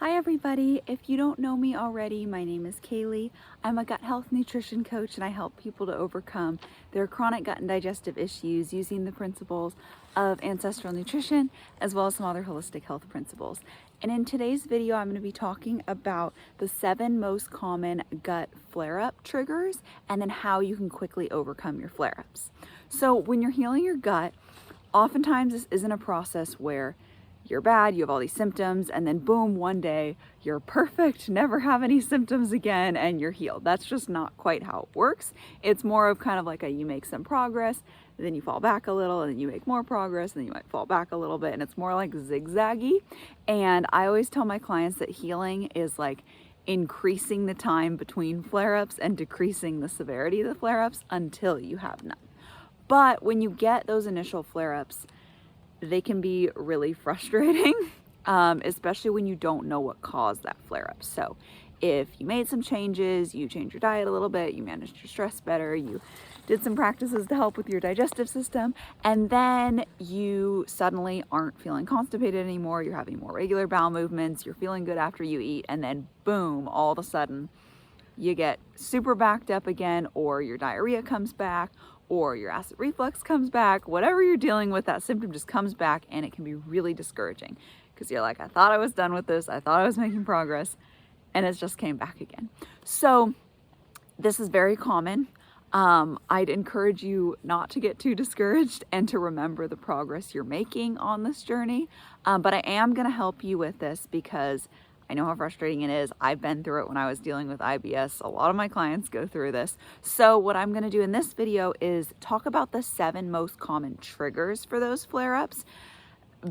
Hi everybody, if you don't know me already, my name is Kaylee. I'm a gut health nutrition coach and I help people to overcome their chronic gut and digestive issues using the principles of ancestral nutrition as well as some other holistic health principles. And in today's video, I'm going to be talking about the 7 most common gut flare-up triggers and then how you can quickly overcome your flare-ups. So when you're healing your gut, oftentimes this isn't a process where you're bad, you have all these symptoms, and then boom, one day you're perfect, never have any symptoms again, and you're healed. That's just not quite how it works. It's more of kind of like you make some progress, then you fall back a little, and then you make more progress, and then you might fall back a little bit, and it's more like zigzaggy. And I always tell my clients that healing is like increasing the time between flare-ups and decreasing the severity of the flare-ups until you have none. But when you get those initial flare-ups, they can be really frustrating, especially when you don't know what caused that flare-up. So if you made some changes, you changed your diet a little bit, you managed your stress better, you did some practices to help with your digestive system, and then you suddenly aren't feeling constipated anymore, you're having more regular bowel movements, you're feeling good after you eat, and then boom, all of a sudden you get super backed up again, or your diarrhea comes back, or your acid reflux comes back. Whatever you're dealing with, that symptom just comes back, and it can be really discouraging because you're like, I thought I was done with this, I thought I was making progress, and it just came back again. So this is very common. I'd encourage you not to get too discouraged and to remember the progress you're making on this journey. But I am going to help you with this because I know how frustrating it is. I've been through it when I was dealing with IBS. A lot of my clients go through this. So what I'm going to do in this video is talk about the 7 most common triggers for those flare-ups,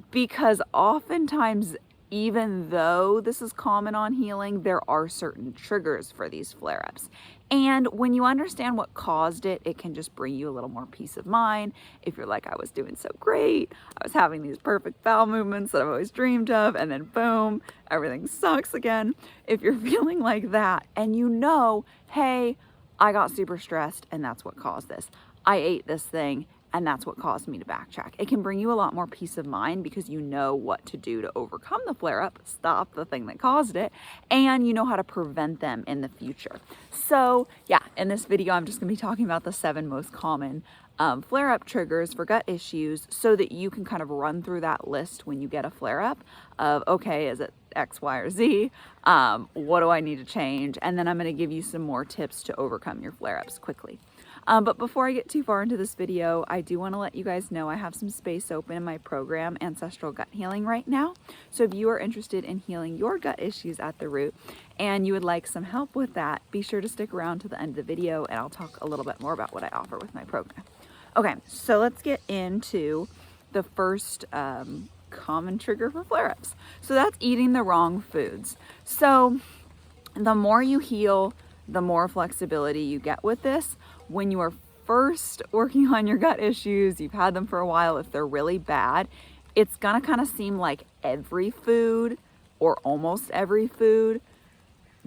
because oftentimes, even though this is common on healing, there are certain triggers for these flare-ups. And when you understand what caused it, it can just bring you a little more peace of mind. If you're like, I was doing so great, I was having these perfect bowel movements that I've always dreamed of, and then boom, everything sucks again. If you're feeling like that and you know, hey, I got super stressed and that's what caused this. I ate this thing and that's what caused me to backtrack. It can bring you a lot more peace of mind because you know what to do to overcome the flare-up, stop the thing that caused it, and you know how to prevent them in the future. So yeah, in this video, I'm just gonna be talking about the 7 most common flare-up triggers for gut issues so that you can kind of run through that list when you get a flare-up of, okay, is it X, Y, or Z? What do I need to change? And then I'm gonna give you some more tips to overcome your flare-ups quickly. But before I get too far into this video, I do want to let you guys know I have some space open in my program, Ancestral Gut Healing, right now. So if you are interested in healing your gut issues at the root and you would like some help with that, be sure to stick around to the end of the video and I'll talk a little bit more about what I offer with my program. Okay, so let's get into the first common trigger for flare-ups. So that's eating the wrong foods. So the more you heal, the more flexibility you get with this. When you are first working on your gut issues, you've had them for a while, if they're really bad, it's gonna kind of seem like every food or almost every food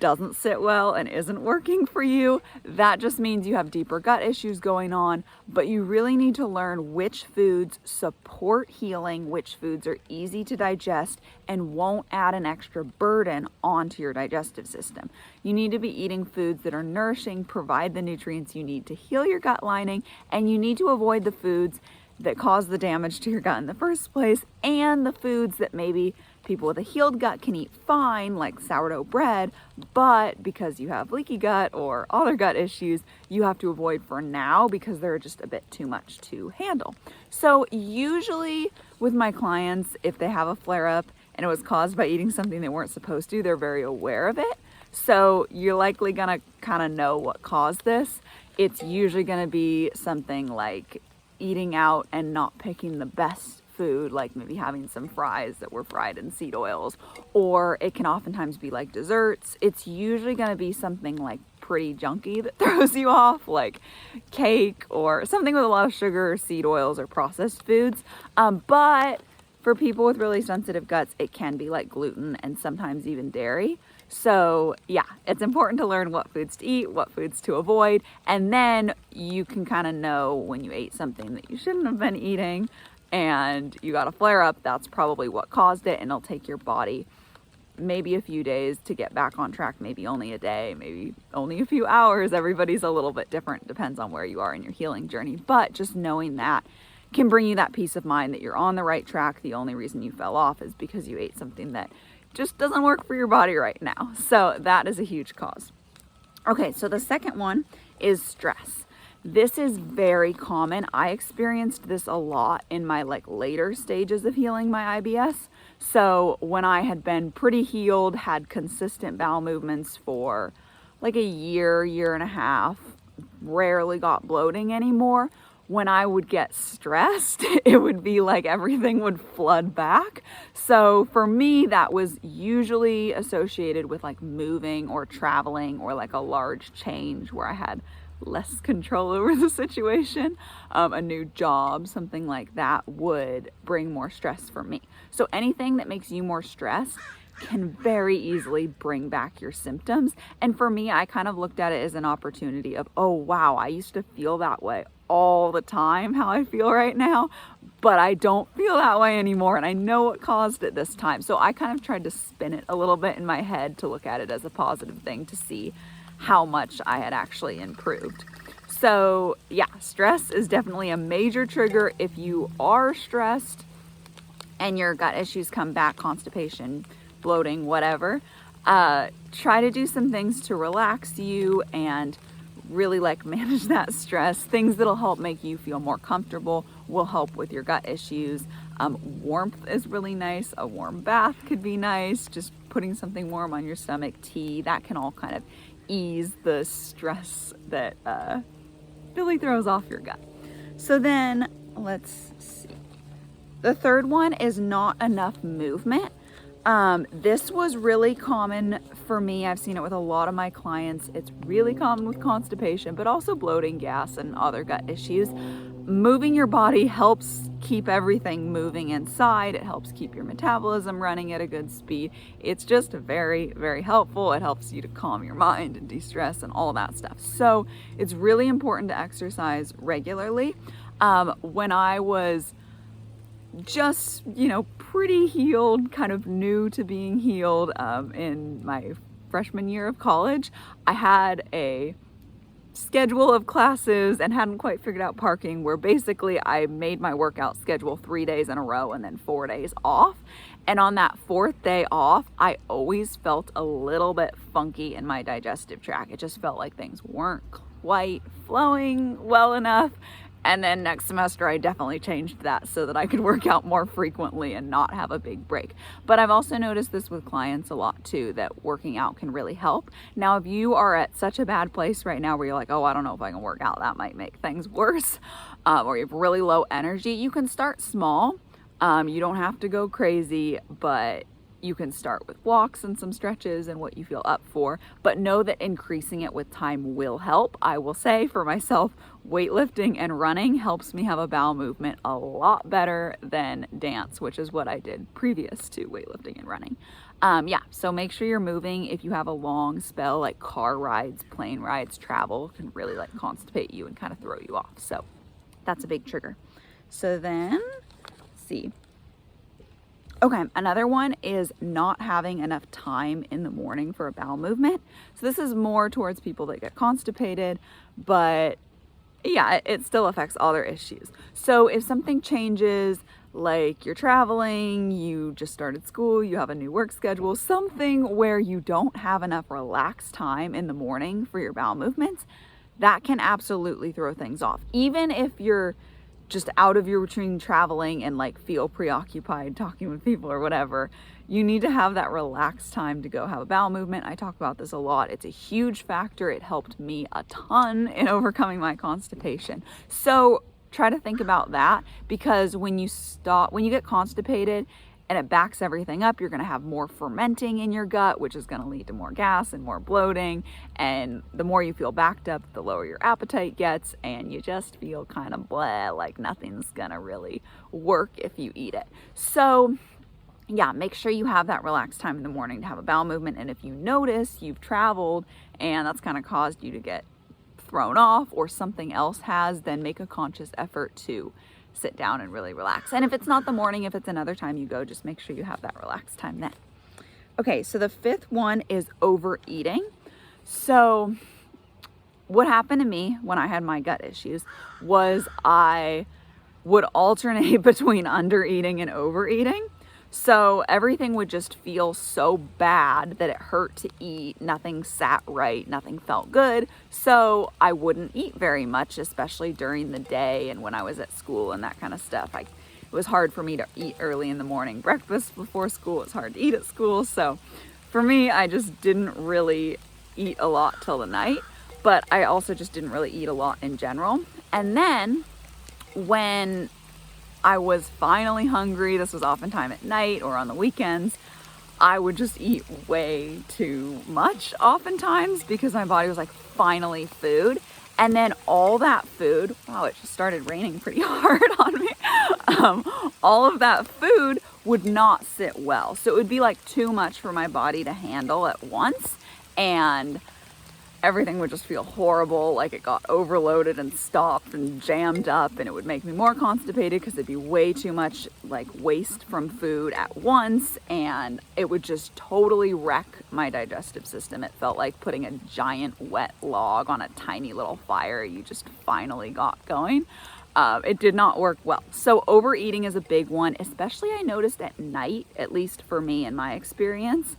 doesn't sit well and isn't working for you. That just means you have deeper gut issues going on, but you really need to learn which foods support healing, which foods are easy to digest and won't add an extra burden onto your digestive system. You need to be eating foods that are nourishing, provide the nutrients you need to heal your gut lining, and you need to avoid the foods that cause the damage to your gut in the first place, and the foods that maybe people with a healed gut can eat fine, like sourdough bread, but because you have leaky gut or other gut issues, you have to avoid for now because they're just a bit too much to handle. So usually with my clients, if they have a flare-up and it was caused by eating something they weren't supposed to, they're very aware of it. So you're likely gonna kind of know what caused this. It's usually gonna be something like eating out and not picking the best food, like maybe having some fries that were fried in seed oils, or it can oftentimes be like desserts. It's usually going to be something like pretty junky that throws you off, like cake or something with a lot of sugar or seed oils or processed foods. But for people with really sensitive guts, it can be like gluten and sometimes even dairy. So yeah, it's important to learn what foods to eat, what foods to avoid, and then you can kind of know when you ate something that you shouldn't have been eating and you got a flare up, that's probably what caused it, and it'll take your body maybe a few days to get back on track, maybe only a day, maybe only a few hours. Everybody's a little bit different, depends on where you are in your healing journey. But just knowing that can bring you that peace of mind that you're on the right track. The only reason you fell off is because you ate something that just doesn't work for your body right now. So that is a huge cause. Okay, so the second one is stress. This is very common. I experienced this a lot in my later stages of healing my IBS. So when I had been pretty healed, had consistent bowel movements for like a year and a half, rarely got bloating anymore. When I would get stressed, it would be like everything would flood back. So for me, that was usually associated with like moving or traveling or like a large change where I had less control over the situation. A new job, something like that would bring more stress for me. So anything that makes you more stressed can very easily bring back your symptoms. And for me, I kind of looked at it as an opportunity of, oh wow, I used to feel that way all the time, how I feel right now, but I don't feel that way anymore, and I know what caused it this time. So I kind of tried to spin it a little bit in my head to look at it as a positive thing to see how much I had actually improved. So yeah, stress is definitely a major trigger. If you are stressed and your gut issues come back, constipation, bloating, whatever, try to do some things to relax you and really manage that stress. Things that'll help make you feel more comfortable will help with your gut issues. Warmth is really nice. A warm bath could be nice. Just putting something warm on your stomach, tea, that can all kind of ease the stress that really throws off your gut. So then let's see. The third one is not enough movement. This was really common for me. I've seen it with a lot of my clients. It's really common with constipation, but also bloating, gas, and other gut issues. Moving your body helps keep everything moving inside. It helps keep your metabolism running at a good speed. It's just very, very helpful. It helps you to calm your mind and de-stress and all that stuff. So it's really important to exercise regularly. When I was just, pretty healed, kind of new to being healed, in my freshman year of college, I had a schedule of classes and hadn't quite figured out parking, where basically I made my workout schedule 3 days in a row and then 4 days off. And on that fourth day off, I always felt a little bit funky in my digestive tract. It just felt like things weren't quite flowing well enough. And then next semester, I definitely changed that so that I could work out more frequently and not have a big break. But I've also noticed this with clients a lot too, that working out can really help. Now, if you are at such a bad place right now where you're like, oh, I don't know if I can work out, that might make things worse, or you have really low energy, you can start small. You don't have to go crazy, but you can start with walks and some stretches and what you feel up for, but know that increasing it with time will help. I will say for myself, weightlifting and running helps me have a bowel movement a lot better than dance, which is what I did previous to weightlifting and running. So make sure you're moving. If you have a long spell, like car rides, plane rides, travel can really constipate you and kind of throw you off. So that's a big trigger. So then, let's see. Okay, another one is not having enough time in the morning for a bowel movement. So this is more towards people that get constipated, but yeah, it still affects all their issues. So if something changes, like you're traveling, you just started school, you have a new work schedule, something where you don't have enough relaxed time in the morning for your bowel movements, that can absolutely throw things off. Even if you're just out of your routine traveling and feel preoccupied talking with people or whatever, you need to have that relaxed time to go have a bowel movement. I talk about this a lot. It's a huge factor. It helped me a ton in overcoming my constipation. So try to think about that, because when you get constipated and it backs everything up, you're going to have more fermenting in your gut, which is going to lead to more gas and more bloating. And the more you feel backed up, the lower your appetite gets, and you just feel kind of blah, like nothing's going to really work if you eat it. So yeah, make sure you have that relaxed time in the morning to have a bowel movement. And if you notice you've traveled and that's kind of caused you to get thrown off, or something else has, then make a conscious effort to sit down and really relax. And if it's not the morning, if it's another time you go, just make sure you have that relaxed time then. Okay, so the fifth one is overeating. So what happened to me when I had my gut issues was I would alternate between undereating and overeating. So everything would just feel so bad that it hurt to eat. Nothing sat right, nothing felt good. So I wouldn't eat very much, especially during the day and when I was at school and that kind of stuff. It was hard for me to eat early in the morning. Breakfast before school, it's hard to eat at school. So for me, I just didn't really eat a lot till the night, but I also just didn't really eat a lot in general. And then when I was finally hungry, this was oftentimes at night or on the weekends, I would just eat way too much oftentimes because my body was like, finally food. And then all that food, wow, it just started raining pretty hard on me. All of that food would not sit well. So it would be like too much for my body to handle at once. And everything would just feel horrible, like it got overloaded and stopped and jammed up, and it would make me more constipated because it'd be way too much like waste from food at once, and it would just totally wreck my digestive system. It felt like putting a giant wet log on a tiny little fire you just finally got going. It did not work well. So overeating is a big one, especially I noticed at night, at least for me in my experience.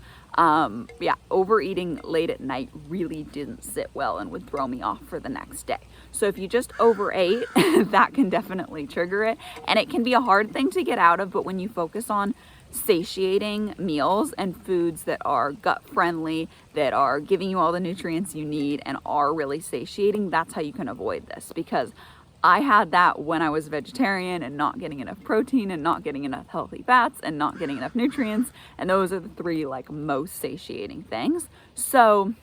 Overeating late at night really didn't sit well and would throw me off for the next day. So if you just overate, that can definitely trigger it. And it can be a hard thing to get out of, but when you focus on satiating meals and foods that are gut friendly, that are giving you all the nutrients you need and are really satiating, that's how you can avoid this. Because I had that when I was vegetarian and not getting enough protein and not getting enough healthy fats and not getting enough nutrients. And those are the three like most satiating things. So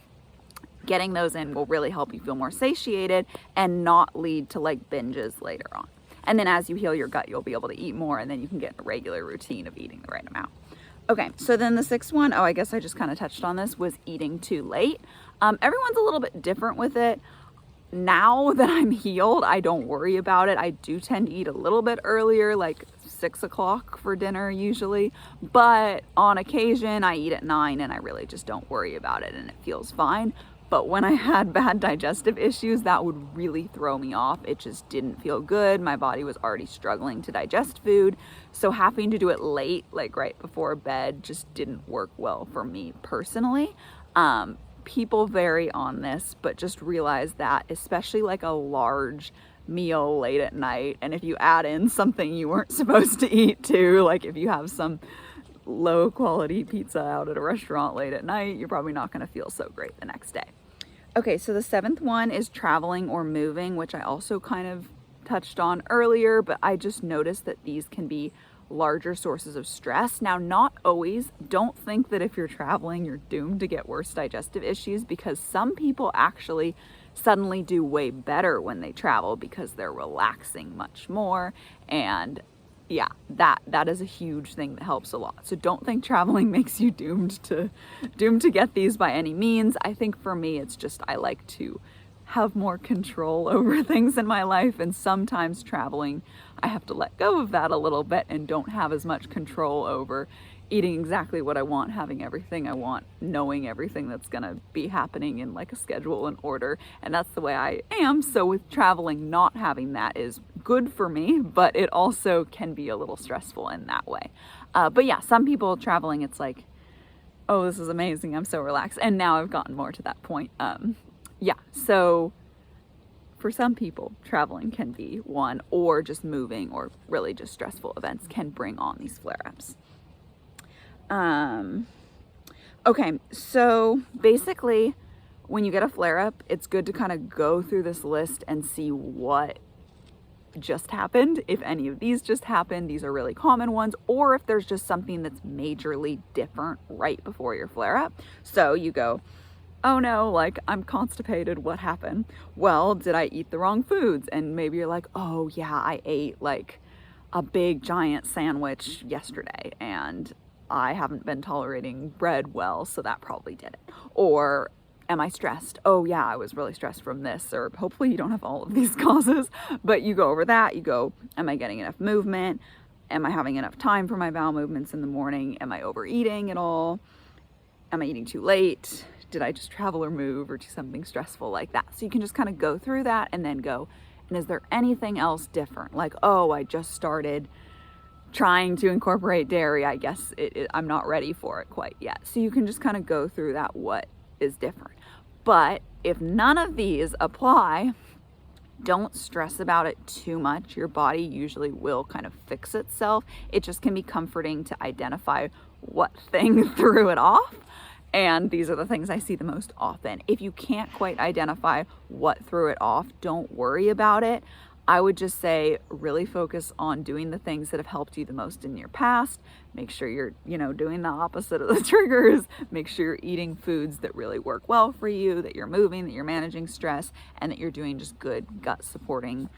getting those in will really help you feel more satiated and not lead to like binges later on. And then as you heal your gut, you'll be able to eat more, and then you can get in a regular routine of eating the right amount. Okay, so then the sixth one, I guess I just kind of touched on this, was eating too late. Everyone's a little bit different with it. Now that I'm healed, I don't worry about it. I do tend to eat a little bit earlier, like 6 o'clock for dinner usually, but on occasion I eat at 9 and I really just don't worry about it and it feels fine. But when I had bad digestive issues, that would really throw me off. It just didn't feel good. My body was already struggling to digest food. So having to do it late, like right before bed, just didn't work well for me personally. People vary on this, but just realize that, especially like a large meal late at night, and if you add in something you weren't supposed to eat too, like if you have some low quality pizza out at a restaurant late at night, you're probably not going to feel so great the next day. Okay, so the seventh one is traveling or moving, which I also kind of touched on earlier, but I just noticed that these can be larger sources of stress. Now, not always. Don't think that if you're traveling, you're doomed to get worse digestive issues, because some people actually suddenly do way better when they travel because they're relaxing much more. And yeah, that is a huge thing that helps a lot. So don't think traveling makes you doomed to get these by any means. I think for me, it's just I like to have more control over things in my life, and sometimes traveling I have to let go of that a little bit and don't have as much control over eating exactly what I want, having everything I want, knowing everything that's gonna be happening in like a schedule and order. And that's the way I am. So with traveling, not having that is good for me, but it also can be a little stressful in that way. But yeah, some people traveling, it's like, oh, this is amazing, I'm so relaxed. And now I've gotten more to that point. So for some people, traveling can be one, or just moving or really just stressful events can bring on these flare-ups. Okay, so basically when you get a flare-up, it's good to kind of go through this list and see what just happened. If any of these just happened, these are really common ones, or if there's just something that's majorly different right before your flare-up. So you go, oh no, like I'm constipated, what happened? Well, did I eat the wrong foods? And maybe you're like, oh yeah, I ate like a big giant sandwich yesterday and I haven't been tolerating bread well, so that probably did it. Or am I stressed? Oh yeah, I was really stressed from this. Or hopefully you don't have all of these causes, but you go over that, you go, am I getting enough movement? Am I having enough time for my bowel movements in the morning? Am I overeating at all? Am I eating too late? Did I just travel or move or do something stressful like that? So you can just kind of go through that and then go, and is there anything else different? Like, oh, I just started trying to incorporate dairy. I guess I'm not ready for it quite yet. So you can just kind of go through that, what is different. But if none of these apply, don't stress about it too much. Your body usually will kind of fix itself. It just can be comforting to identify what thing threw it off. And these are the things I see the most often. If you can't quite identify what threw it off, don't worry about it. I would just say really focus on doing the things that have helped you the most in your past. Make sure you're, doing the opposite of the triggers. Make sure you're eating foods that really work well for you, that you're moving, that you're managing stress, and that you're doing just good gut supporting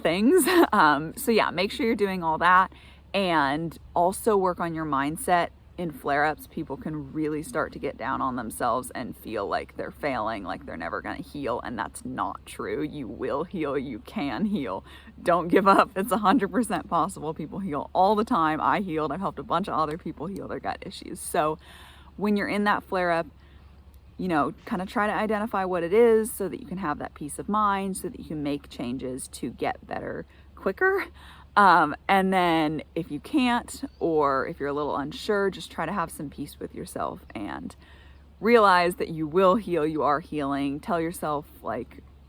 things. So yeah, make sure you're doing all that, and also work on your mindset. In flare-ups, people can really start to get down on themselves and feel like they're failing, like they're never going to heal, and that's not true. You will heal. You can heal. Don't give up. It's 100% possible. People heal all the time. I healed. I've helped a bunch of other people heal their gut issues. So when you're in that flare-up, kind of try to identify what it is so that you can have that peace of mind, so that you can make changes to get better quicker. And then if you can't, or if you're a little unsure, just try to have some peace with yourself and realize that you will heal. You are healing. Tell yourself,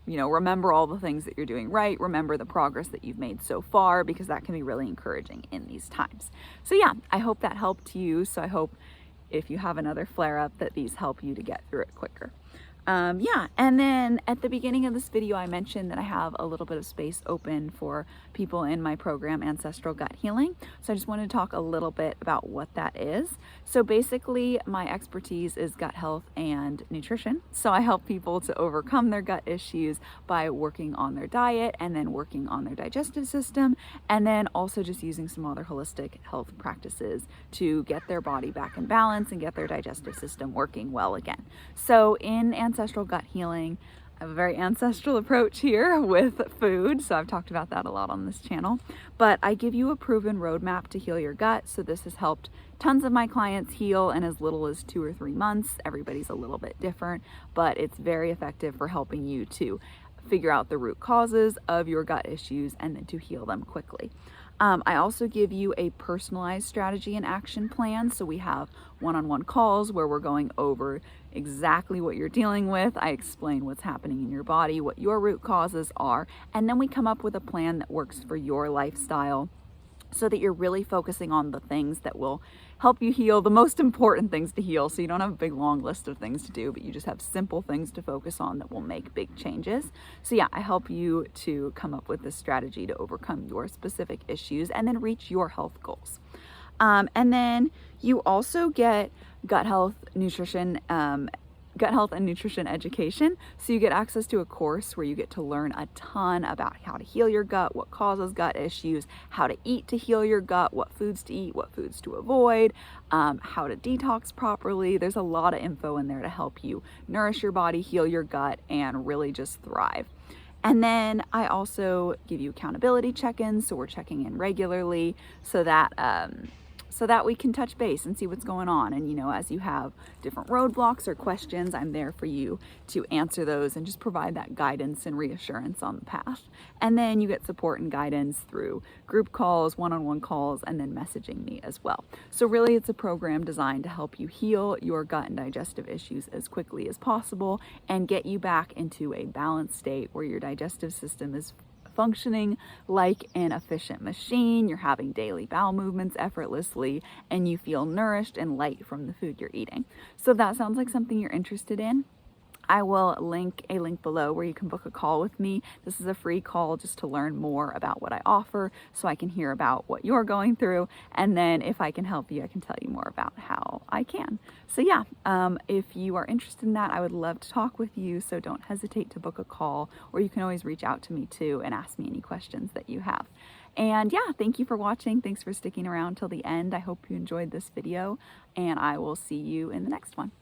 remember all the things that you're doing right. Remember the progress that you've made so far, because that can be really encouraging in these times. So yeah, I hope that helped you. So I hope if you have another flare up that these help you to get through it quicker. And then at the beginning of this video, I mentioned that I have a little bit of space open for people in my program, Ancestral Gut Healing. So I just wanted to talk a little bit about what that is. So basically, my expertise is gut health and nutrition. So I help people to overcome their gut issues by working on their diet, and then working on their digestive system, and then also just using some other holistic health practices to get their body back in balance and get their digestive system working well again. So in Ancestral Gut Healing, I have a very ancestral approach here with food, so I've talked about that a lot on this channel, but I give you a proven roadmap to heal your gut. So this has helped tons of my clients heal in as little as 2 or 3 months. Everybody's a little bit different, but it's very effective for helping you to figure out the root causes of your gut issues and then to heal them quickly. I also give you a personalized strategy and action plan. So we have one-on-one calls where we're going over exactly what you're dealing with. I explain what's happening in your body, what your root causes are, and then we come up with a plan that works for your lifestyle, so that you're really focusing on the things that will help you heal, the most important things to heal. So you don't have a big long list of things to do, but you just have simple things to focus on that will make big changes. So yeah, I help you to come up with this strategy to overcome your specific issues and then reach your health goals. And then you also get gut health and nutrition education. So you get access to a course where you get to learn a ton about how to heal your gut, what causes gut issues, how to eat to heal your gut, what foods to eat, what foods to avoid, how to detox properly. There's a lot of info in there to help you nourish your body, heal your gut, and really just thrive. And then I also give you accountability check-ins. So we're checking in regularly so that we can touch base and see what's going on. And, as you have different roadblocks or questions, I'm there for you to answer those and just provide that guidance and reassurance on the path. And then you get support and guidance through group calls, one-on-one calls, and then messaging me as well. So really, it's a program designed to help you heal your gut and digestive issues as quickly as possible and get you back into a balanced state where your digestive system is functioning like an efficient machine. You're having daily bowel movements effortlessly, and you feel nourished and light from the food you're eating. So if that sounds like something you're interested in, I will link a link below where you can book a call with me. This is a free call just to learn more about what I offer, so I can hear about what you're going through, and then if I can help you, I can tell you more about how I can. So yeah, if you are interested in that, I would love to talk with you, so don't hesitate to book a call, or you can always reach out to me too and ask me any questions that you have. And yeah, thank you for watching. Thanks for sticking around till the end. I hope you enjoyed this video, and I will see you in the next one.